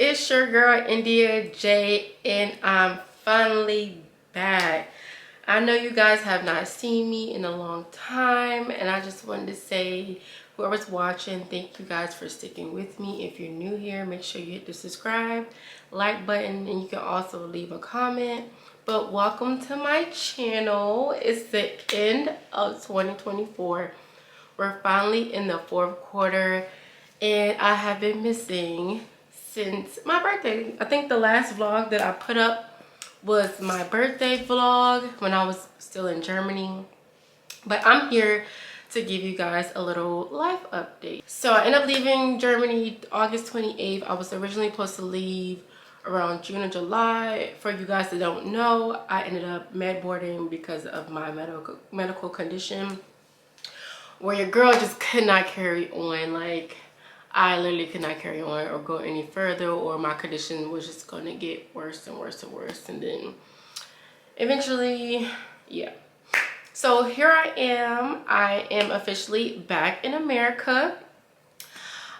It's your girl India J, and I'm finally back. I know you guys have not seen me in a long time, and I just wanted to say, whoever's watching, thank you guys for sticking with me. If you're new here, make sure you hit the subscribe, like button, and you can also leave a comment. But welcome to my channel. It's the end of 2024. We're finally in the fourth quarter, and I have been missing since my birthday. I think the last vlog that I put up was my birthday vlog when I was still in Germany. But I'm here to give you guys a little life update. So I ended up leaving Germany August 28th. I was originally supposed to leave around June or July. For you guys that don't know, I ended up med boarding because of my medical condition, where your girl just could not carry on. Like, I literally could not carry on or go any further, or my condition was just gonna get worse and worse and worse. And then eventually, yeah. So here I am officially back in America.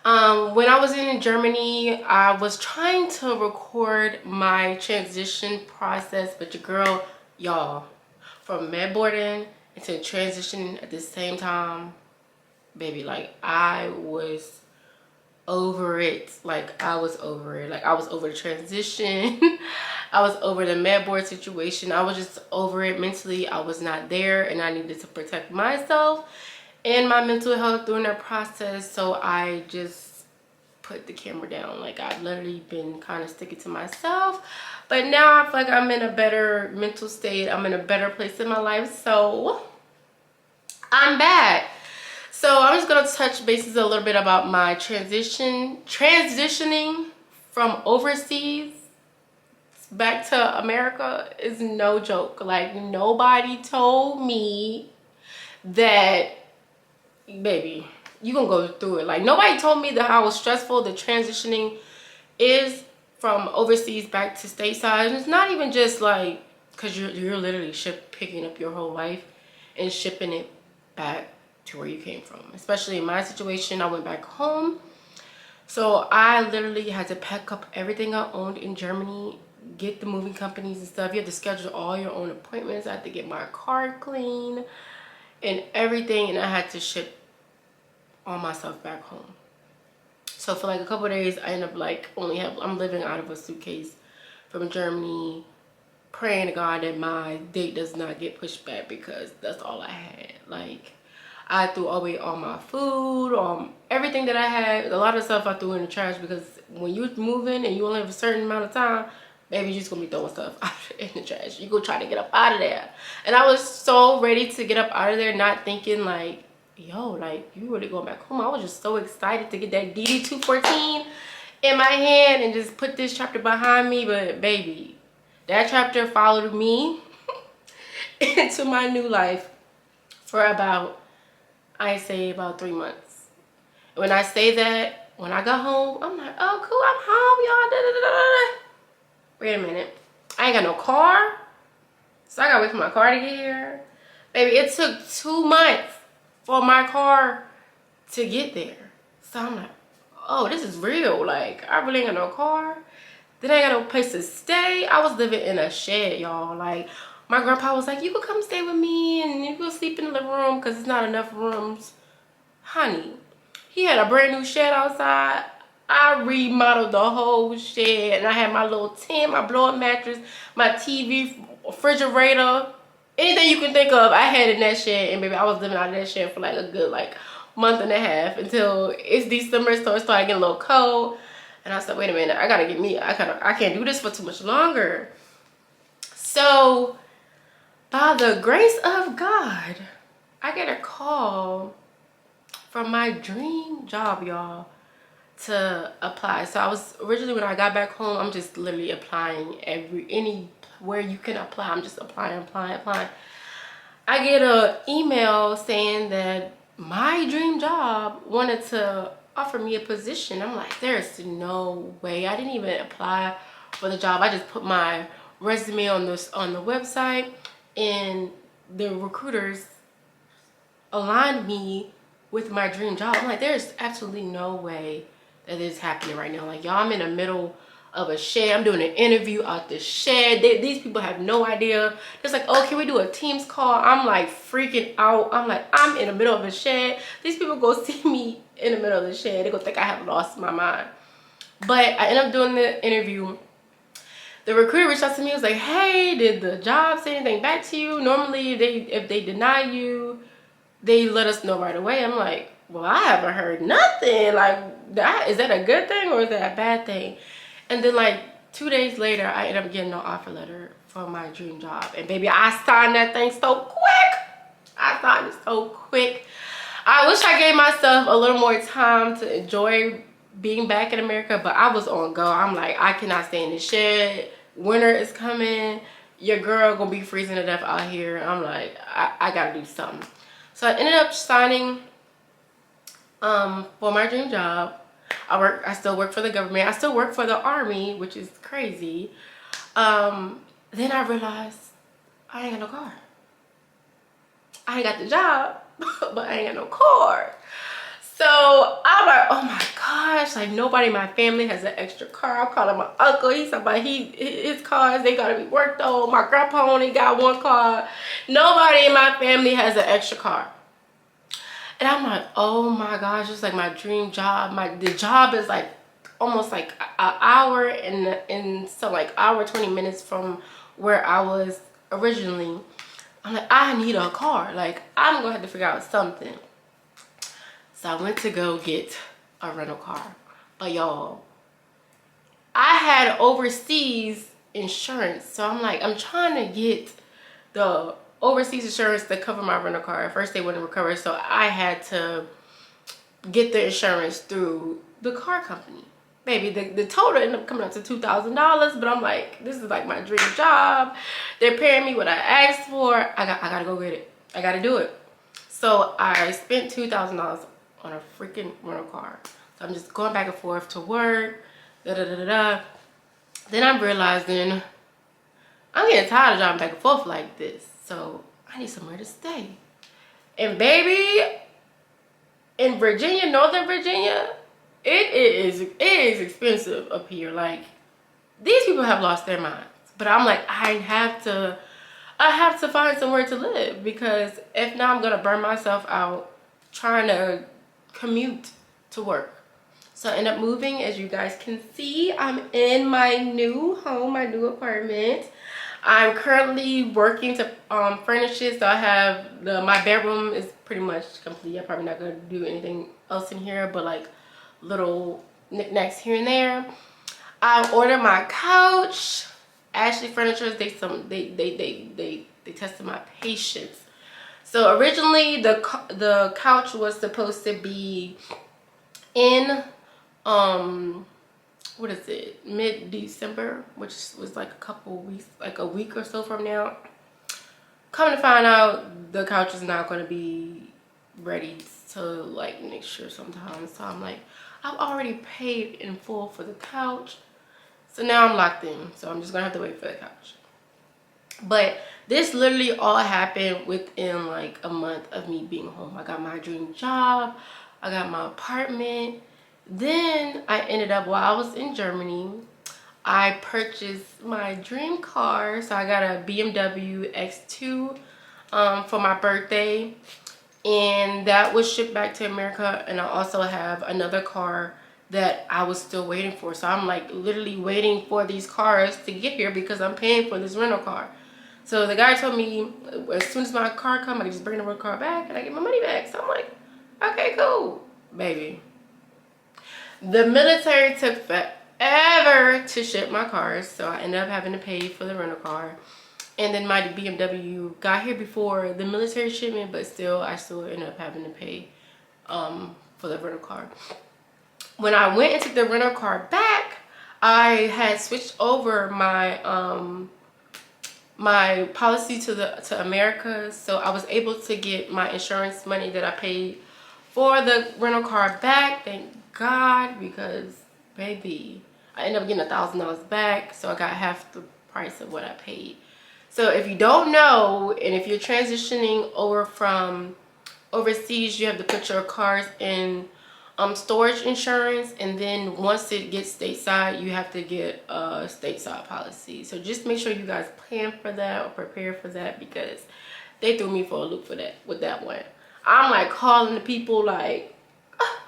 When I was in Germany, I was trying to record my transition process, but your girl, y'all, from med boarding into transitioning at the same time, baby, like I was over it. Like I was over it. Like I was over the transition. I was over the med board situation. I was just over it mentally. I was not there, and I needed to protect myself and my mental health during that process. So I just put the camera down. Like I've literally been kind of sticking to myself, but now I feel like I'm in a better mental state. I'm in a better place in my life, so I'm back. So I'm just gonna touch bases a little bit about my transitioning from overseas back to America is no joke. Like, nobody told me that, baby, you gonna go through it. Like, nobody told me that how stressful the transitioning is from overseas back to stateside. And it's not even just like, because you're literally picking up your whole life and shipping it back to where you came from. Especially in my situation, I went back home. So I literally had to pack up everything I owned in Germany, get the moving companies and stuff. You have to schedule all your own appointments. I had to get my car clean and everything, and I had to ship all my stuff back home. So for like a couple of days, I end up like I'm living out of a suitcase from Germany, praying to God that my date does not get pushed back, because that's all I had. Like, I threw away all my food, everything that I had. A lot of stuff I threw in the trash, because when you're moving and you only have a certain amount of time, baby, you're just gonna be throwing stuff out in the trash. You go try to get up out of there. And I was so ready to get up out of there, not thinking like, yo, like, you really going back home. I was just so excited to get that DD-214 in my hand and just put this chapter behind me. But baby, that chapter followed me into my new life for about, I say about 3 months. When I say that, when I got home, I'm like, oh cool, I'm home, y'all. Da, da, da, da, da. Wait a minute, I ain't got no car, so I gotta wait for my car to get here. Baby, it took 2 months for my car to get there. So I'm like, oh, this is real. Like, I really ain't got no car. Then I ain't got no place to stay. I was living in a shed, y'all. Like, my grandpa was like, you could come stay with me and you could sleep in the living room because it's not enough rooms. Honey, he had a brand new shed outside. I remodeled the whole shed, and I had my little tent, my blow-up mattress, my TV, refrigerator, anything you can think of, I had in that shed. And baby, I was living out of that shed for like a good month and a half, until it's December, so it started getting a little cold. And I said, wait a minute, I gotta get me, I can't do this for too much longer. So by the grace of God, I get a call from my dream job, y'all, to apply. So I was originally, when I got back home, I'm just literally applying anywhere you can apply. I'm just applying. I get an email saying that my dream job wanted to offer me a position. I'm like, there's no way. I didn't even apply for the job. I just put my resume on the website, and the recruiters aligned me with my dream job. I'm like, there's absolutely no way that is happening right now. Like, y'all, I'm in the middle of a shed. I'm doing an interview out the shed. These people have no idea. It's like, oh, can we do a Teams call? I'm like freaking out. I'm like, I'm in the middle of a shed. These people go see me in the middle of the shed. They go think I have lost my mind. But I end up doing the interview. The recruiter reached out to me. Was like, hey, did the job say anything back to you? Normally, if they deny you, they let us know right away. I'm like, well, I haven't heard nothing. Like, is that a good thing or is that a bad thing? And then like 2 days later, I ended up getting an offer letter for my dream job. And baby, I signed that thing so quick. I signed it so quick. I wish I gave myself a little more time to enjoy being back in America, but I was on go. I'm like, I cannot stay in the shed. Winter is coming. Your girl gonna be freezing to death out here. I'm like, I gotta do something. So I ended up signing for my dream job. I still work for the government. I still work for the Army, which is crazy. Then I realized I ain't got no car. I ain't got the job, but I ain't got no car. So I'm like, oh my gosh, like nobody in my family has an extra car. I'm calling my uncle. He's talking about his cars, they gotta be worked on. My grandpa only got one car. Nobody in my family has an extra car. And I'm like, oh my gosh, it's like my dream job. The job is like almost like an hour and so like hour 20 minutes from where I was originally. I'm like, I need a car. Like, I'm gonna have to figure out something. So I went to go get a rental car. But y'all, I had overseas insurance. So I'm like, I'm trying to get the overseas insurance to cover my rental car. At first they wouldn't recover, so I had to get the insurance through the car company. Baby, the total ended up coming up to $2,000, but I'm like, this is like my dream job. They're paying me what I asked for. I gotta go get it. I gotta do it. So I spent $2,000 on a freaking rental car. So I'm just going back and forth to work, Then I'm realizing I'm getting tired of driving back and forth like this. So I need somewhere to stay. And baby, in Virginia, Northern Virginia, it is expensive up here. Like, these people have lost their minds. But I'm like, I have to find somewhere to live, because if not, I'm gonna burn myself out trying to commute to work. So I end up moving. As you guys can see, I'm in my new home, my new apartment. I'm currently working to furnish it. So I have my bedroom is pretty much complete. I'm probably not gonna do anything else in here, but like little knickknacks here and there. I ordered my couch. Ashley Furniture, they tested my patience. So originally the couch was supposed to be in what is it, mid-December, which was like a couple weeks, like a week or so from now. Come to find out, the couch is not going to be ready to like next year sometime. So I'm like, I've already paid in full for the couch, so now I'm locked in. So I'm just gonna have to wait for the couch. But this literally all happened within like a month of me being home. I got my dream job, I got my apartment. Then I ended up, while I was in Germany, I purchased my dream car. So I got a BMW X2 for my birthday, and that was shipped back to America. And I also have another car that I was still waiting for. So I'm like literally waiting for these cars to get here because I'm paying for this rental car. So the guy told me as soon as my car comes, I can just bring the rental car back and I get my money back. So I'm like, okay, cool, baby. The military took forever to ship my cars, so I ended up having to pay for the rental car. And then my BMW got here before the military shipment, but still, I still ended up having to pay for the rental car. When I went and took the rental car back, I had switched over my my policy to America, so I was able to get my insurance money that I paid for the rental car back. Thank God, because baby, I ended up getting $1,000 back, so I got half the price of what I paid. So if you don't know, and if you're transitioning over from overseas, you have to put your cars in storage insurance, and then once it gets stateside, you have to get a stateside policy. So just make sure you guys plan for that or prepare for that, because they threw me for a loop for that with that one. I'm like calling the people like, "Ah,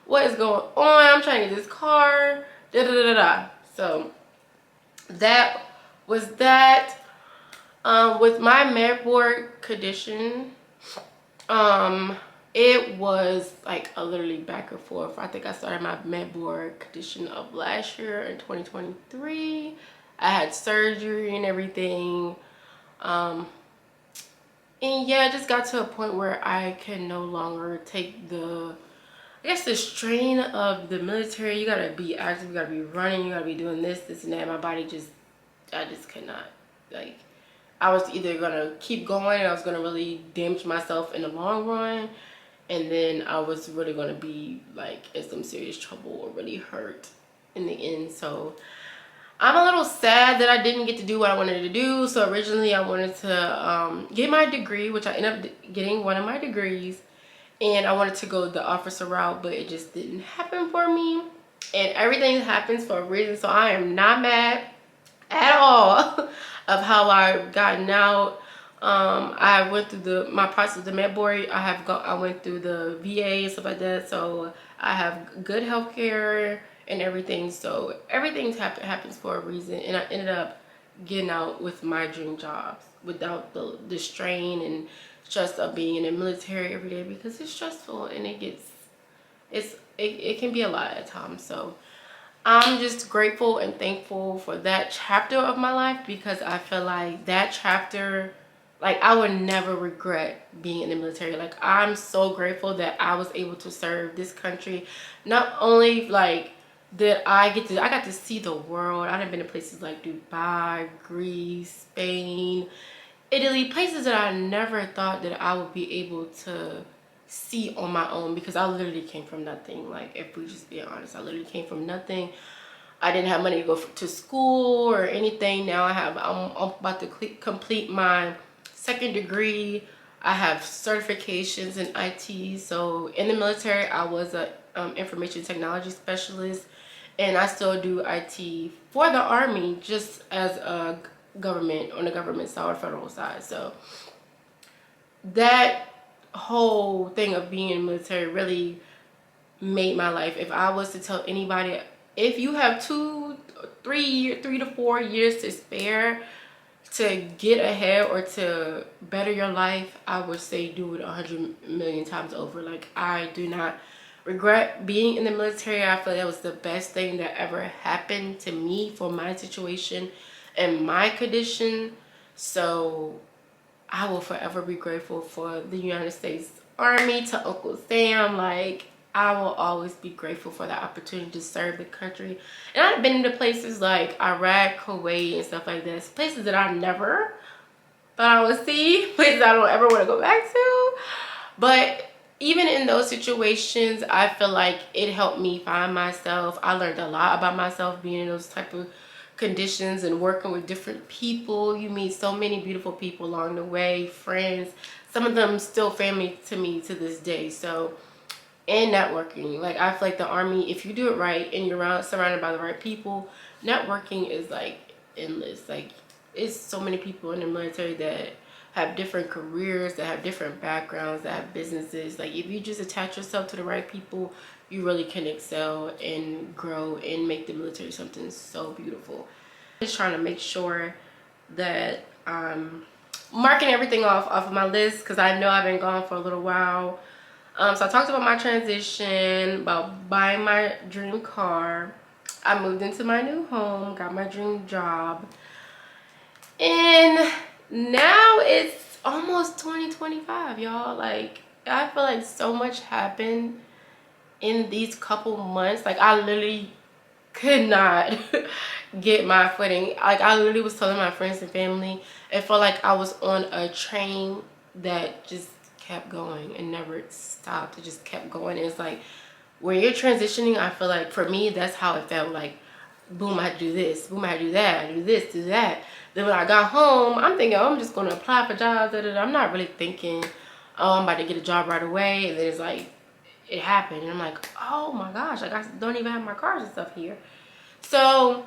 what is going on? I'm trying to get this car, da da da da." So that was that. With my MedBoard condition, it was like a literally back and forth. I think I started my MedBoard condition of last year in 2023. I had surgery and everything. And yeah, it just got to a point where I can no longer take I guess the strain of the military. You gotta be active, you gotta be running, you gotta be doing this and that. My body I just could not. Like, I was either gonna keep going and I was gonna really damage myself in the long run, and then I was really gonna be like in some serious trouble or really hurt in the end. So I'm a little sad that I didn't get to do what I wanted to do. So originally I wanted to get my degree, which I ended up getting one of my degrees, and I wanted to go the officer route, but it just didn't happen for me. And everything happens for a reason, so I am not mad at all of how I've gotten out. I went through my process of the MedBoard. I went through the VA and stuff like that, so I have good health care and everything. So everything happens for a reason, and I ended up getting out with my dream jobs without the strain and stress of being in the military every day, because it's stressful and it can be a lot at times. So I'm just grateful and thankful for that chapter of my life, because I feel like that chapter, like, I would never regret being in the military. Like, I'm so grateful that I was able to serve this country. Not only like that I got to see the world. I've been to places like Dubai, Greece, Spain, Italy, places that I never thought that I would be able to see on my own, because I literally came from nothing. Like, if we just be honest, I literally came from nothing. I didn't have money to go to school or anything. Now I'm about to complete my second degree. I have certifications in IT. So in the military, I was a information technology specialist, and I still do IT for the Army, just as a government, on the government side or federal side. So that whole thing of being in the military really made my life. If I was to tell anybody, if you have 3 to 4 years to spare to get ahead or to better your life, I would say do it 100 million times over. Like, I do not regret being in the military. I feel that was the best thing that ever happened to me for my situation and my condition. So I will forever be grateful for the United States Army, to Uncle Sam. Like, I will always be grateful for the opportunity to serve the country. And I've been to places like Iraq, Kuwait, and stuff like this. Places that I never thought I would see. Places I don't ever want to go back to. But even in those situations, I feel like it helped me find myself. I learned a lot about myself being in those type of conditions and working with different people. You meet so many beautiful people along the way, friends. Some of them still family to me to this day. So, and networking. Like, I feel like the Army, if you do it right and you're surrounded by the right people, networking is like endless. Like, it's so many people in the military that have different careers, that have different backgrounds, that have businesses. Like, if you just attach yourself to the right people, you really can excel and grow and make the military something so beautiful. Just trying to make sure that I'm marking everything off of my list, because I know I've been gone for a little while. So I talked about my transition, about buying my dream car. I moved into my new home, got my dream job. And now it's almost 2025, y'all. Like, I feel like so much happened in these couple months. Like, I literally could not get my footing. Like, I literally was telling my friends and family, it felt like I was on a train that just kept going and never stopped. It just kept going. It's like, when you're transitioning, I feel like for me, that's how it felt. Like, boom, I had to do this, boom, I had to do that, I do this, do that. Then when I got home, I'm thinking, oh, I'm just going to apply for jobs. I'm not really thinking, oh, I'm about to get a job right away. And then it's like, it happened. And I'm like, oh my gosh, like I don't even have my cars and stuff here. So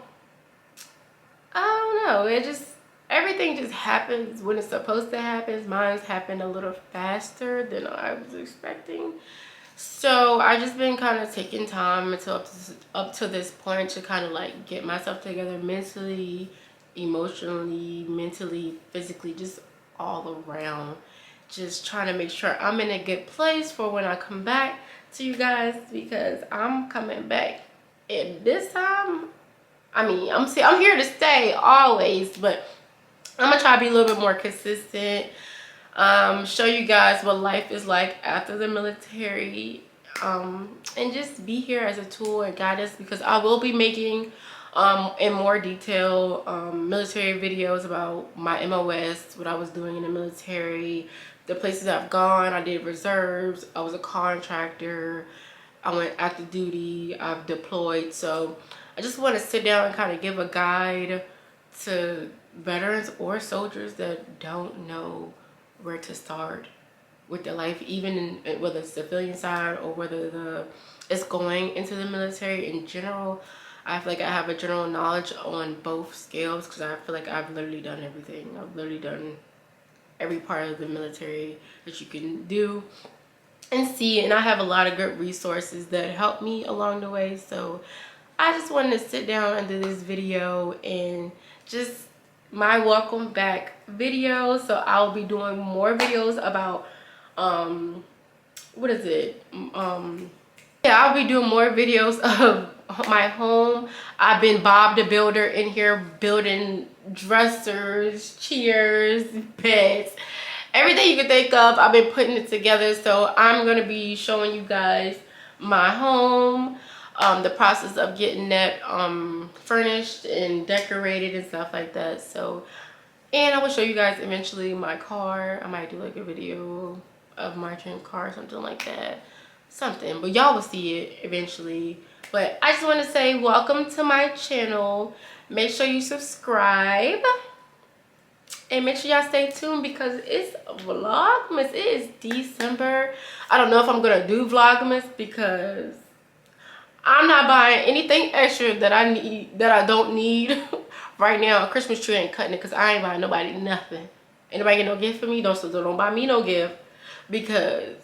I don't know, it just, everything just happens when it's supposed to happen. Mine's happened a little faster than I was expecting. So I just been kind of taking time until up to this point to kind of like get myself together mentally, emotionally, mentally, physically, just all around. Just trying to make sure I'm in a good place for when I come back to you guys, because I'm coming back. And this time, I mean, I'm here to stay always, but I'm gonna try to be a little bit more consistent. Show you guys what life is like after the military, and just be here as a tool and guidance, because I will be making in more detail military videos about my MOS, what I was doing in the military, the places I've gone. I did reserves, I was a contractor, I went active duty, I've deployed. So I just want to sit down and kind of give a guide to veterans or soldiers that don't know where to start with their life, even in, whether it's civilian side or whether it's going into the military in general. I feel like I have a general knowledge on both scales, because I feel like I've literally done everything. I've literally done every part of the military that you can do and see, and I have a lot of good resources that help me along the way. So I just wanted to sit down and do this video and just my welcome back video. So I'll be doing more videos about what is it, yeah, I'll be doing more videos of my home. I've been Bob the Builder in here, building dressers, chairs, beds, everything you can think of. I've been putting it together. So I'm gonna be showing you guys my home, the process of getting that furnished and decorated and stuff like that. So, and I will show you guys eventually my car. I might do like a video of my dream car, something like that, something, but y'all will see it eventually. But I just want to say welcome to my channel. Make sure you subscribe and make sure y'all stay tuned, because it's Vlogmas. It is December. I don't know if I'm gonna do Vlogmas because I'm not buying anything extra that I don't need right now. A Christmas tree ain't cutting it, because I ain't buying nobody nothing. Anybody get no gift for me? Don't buy me no gift, because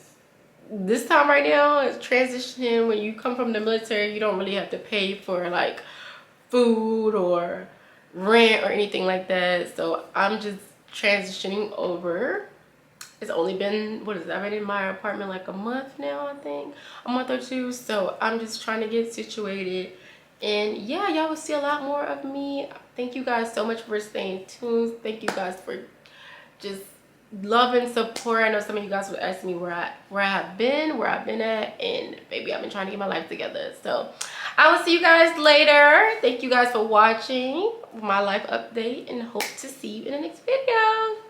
this time right now is transitioning. When you come from the military, you don't really have to pay for like food or rent or anything like that. So I'm just transitioning over. It's only been, what is it, I've been in my apartment like a month now, I think, a month or two. So I'm just trying to get situated, and yeah, y'all will see a lot more of me. Thank you guys so much for staying tuned. Thank you guys for just love and support. I know some of you guys would ask me where I've been at, and baby, I've been trying to get my life together. So I will see you guys later. Thank you guys for watching my life update, and hope to see you in the next video.